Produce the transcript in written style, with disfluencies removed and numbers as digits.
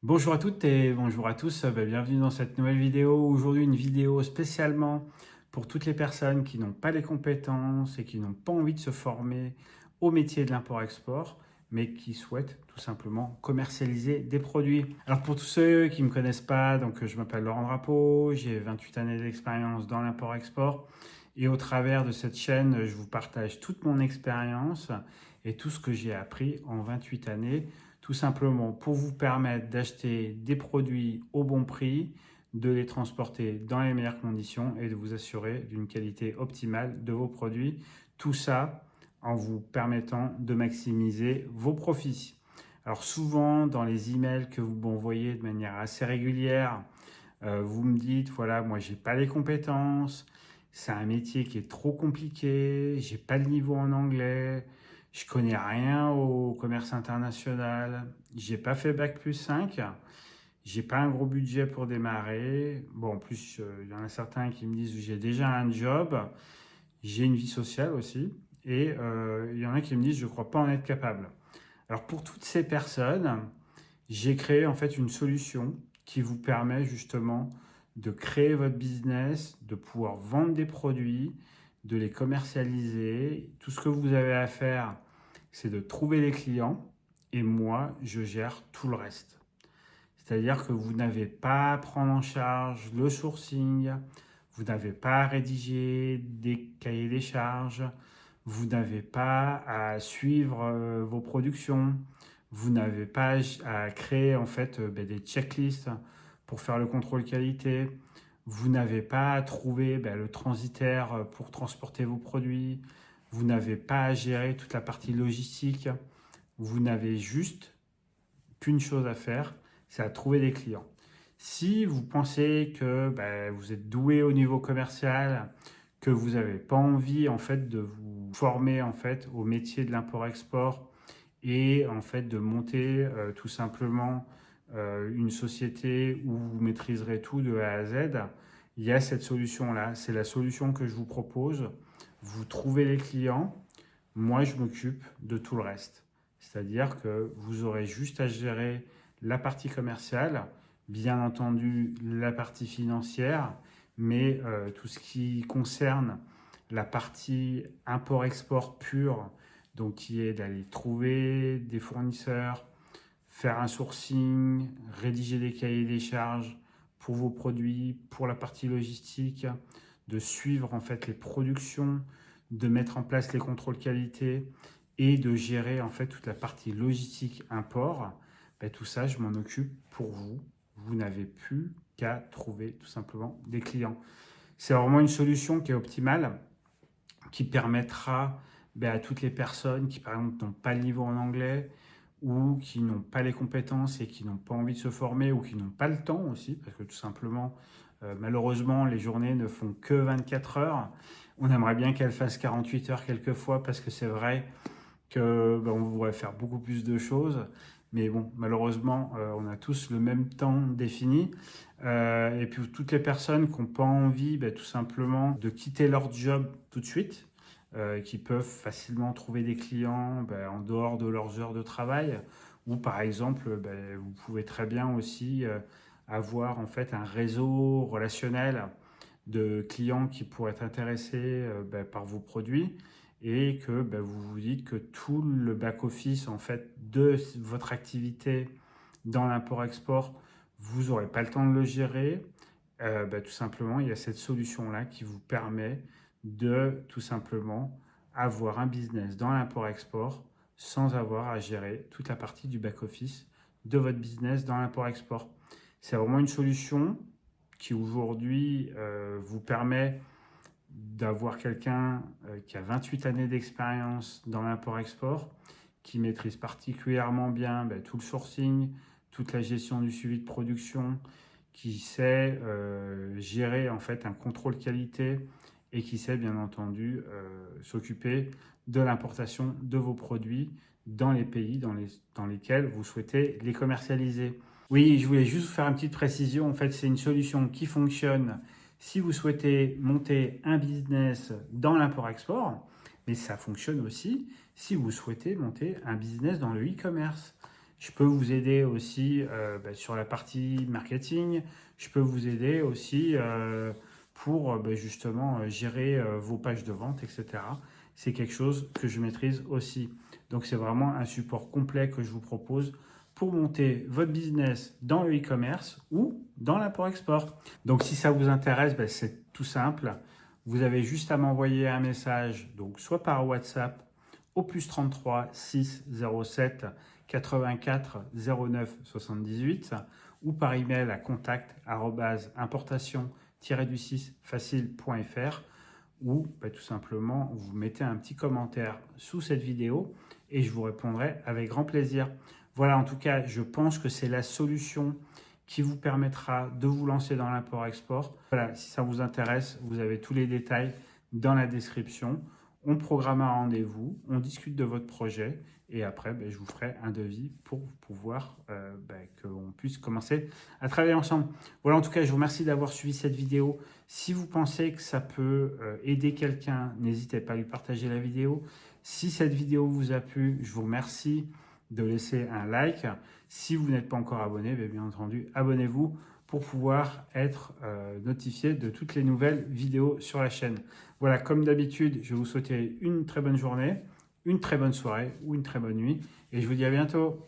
Bonjour à toutes et bonjour à tous, bienvenue dans cette nouvelle vidéo. Aujourd'hui une vidéo spécialement pour toutes les personnes qui n'ont pas les compétences et qui n'ont pas envie de se former au métier de l'import-export, mais qui souhaitent tout simplement commercialiser des produits. Alors pour tous ceux qui ne me connaissent pas, donc je m'appelle Laurent Drapeau, j'ai 28 années d'expérience dans l'import-export et au travers de cette chaîne, je vous partage toute mon expérience et tout ce que j'ai appris en 28 années tout simplement pour vous permettre d'acheter des produits au bon prix, de les transporter dans les meilleures conditions et de vous assurer d'une qualité optimale de vos produits. Tout ça en vous permettant de maximiser vos profits. Alors souvent dans les emails que vous m'envoyez de manière assez régulière, vous me dites voilà, moi j'ai pas les compétences, c'est un métier qui est trop compliqué, j'ai pas le niveau en anglais, je connais rien au commerce international, j'ai pas fait bac+5, j'ai pas un gros budget pour démarrer. Bon, en plus, il y en a certains qui me disent j'ai déjà un job, j'ai une vie sociale aussi, et il y en a qui me disent je crois pas en être capable. Alors pour toutes ces personnes, j'ai créé en fait une solution qui vous permet justement de créer votre business, de pouvoir vendre des produits, de les commercialiser. Tout ce que vous avez à faire, c'est de trouver les clients et moi, je gère tout le reste. C'est-à-dire que vous n'avez pas à prendre en charge le sourcing, vous n'avez pas à rédiger des cahiers des charges, vous n'avez pas à suivre vos productions, vous n'avez pas à créer en fait des checklists pour faire le contrôle qualité, vous n'avez pas à trouver le transitaire pour transporter vos produits, vous n'avez pas à gérer toute la partie logistique, vous n'avez juste qu'une chose à faire, c'est à trouver des clients. Si vous pensez que vous êtes doué au niveau commercial, que vous n'avez pas envie en fait de vous former en fait au métier de l'import-export et en fait de monter tout simplement une société où vous maîtriserez tout de A à Z, il y a cette solution-là. C'est la solution que je vous propose. Vous trouvez les clients, moi je m'occupe de tout le reste. C'est-à-dire que vous aurez juste à gérer la partie commerciale, bien entendu la partie financière, mais tout ce qui concerne la partie import-export pure, donc qui est d'aller trouver des fournisseurs, faire un sourcing, rédiger des cahiers des charges pour vos produits, pour la partie logistique, de suivre en fait les productions, de mettre en place les contrôles qualité et de gérer en fait toute la partie logistique import. Tout ça, je m'en occupe pour vous. Vous n'avez plus qu'à trouver tout simplement des clients. C'est vraiment une solution qui est optimale, qui permettra à toutes les personnes qui, par exemple, n'ont pas le niveau en anglais ou qui n'ont pas les compétences et qui n'ont pas envie de se former ou qui n'ont pas le temps aussi, parce que tout simplement, malheureusement, les journées ne font que 24 heures. On aimerait bien qu'elles fassent 48 heures quelquefois, parce que c'est vrai que on voudrait faire beaucoup plus de choses. Mais bon, malheureusement, on a tous le même temps défini. Et puis toutes les personnes qui n'ont pas envie tout simplement de quitter leur job tout de suite, qui peuvent facilement trouver des clients en dehors de leurs heures de travail, ou par exemple, vous pouvez très bien aussi avoir en fait un réseau relationnel de clients qui pourraient être intéressés par vos produits et que vous vous dites que tout le back-office en fait de votre activité dans l'import-export, vous n'aurez pas le temps de le gérer. Tout simplement, il y a cette solution-là qui vous permet de tout simplement avoir un business dans l'import-export sans avoir à gérer toute la partie du back-office de votre business dans l'import-export. C'est vraiment une solution qui aujourd'hui vous permet d'avoir quelqu'un qui a 28 années d'expérience dans l'import-export, qui maîtrise particulièrement bien tout le sourcing, toute la gestion du suivi de production, qui sait gérer en fait un contrôle qualité et qui sait bien entendu s'occuper de l'importation de vos produits dans les pays dans lesquels vous souhaitez les commercialiser. Oui, je voulais juste vous faire une petite précision. En fait, c'est une solution qui fonctionne si vous souhaitez monter un business dans l'import-export, mais ça fonctionne aussi si vous souhaitez monter un business dans le e-commerce. Je peux vous aider aussi sur la partie marketing. Je peux vous aider aussi pour justement gérer vos pages de vente, etc. C'est quelque chose que je maîtrise aussi. Donc c'est vraiment un support complet que je vous propose pour monter votre business dans le e-commerce ou dans l'import-export. Donc si ça vous intéresse, c'est tout simple. Vous avez juste à m'envoyer un message, donc soit par WhatsApp au +33 607 84 09 78 ou par email à contact@importation-du6facile.fr ou tout simplement vous mettez un petit commentaire sous cette vidéo et je vous répondrai avec grand plaisir. Voilà, en tout cas, je pense que c'est la solution qui vous permettra de vous lancer dans l'import-export. Voilà, si ça vous intéresse, vous avez tous les détails dans la description. On programme un rendez-vous, on discute de votre projet et après, je vous ferai un devis pour pouvoir qu'on puisse commencer à travailler ensemble. Voilà, en tout cas, je vous remercie d'avoir suivi cette vidéo. Si vous pensez que ça peut aider quelqu'un, n'hésitez pas à lui partager la vidéo. Si cette vidéo vous a plu, je vous remercie de laisser un like. Si vous n'êtes pas encore abonné, bien entendu, abonnez-vous pour pouvoir être notifié de toutes les nouvelles vidéos sur la chaîne. Voilà, comme d'habitude, je vais vous souhaiter une très bonne journée, une très bonne soirée ou une très bonne nuit. Et je vous dis à bientôt.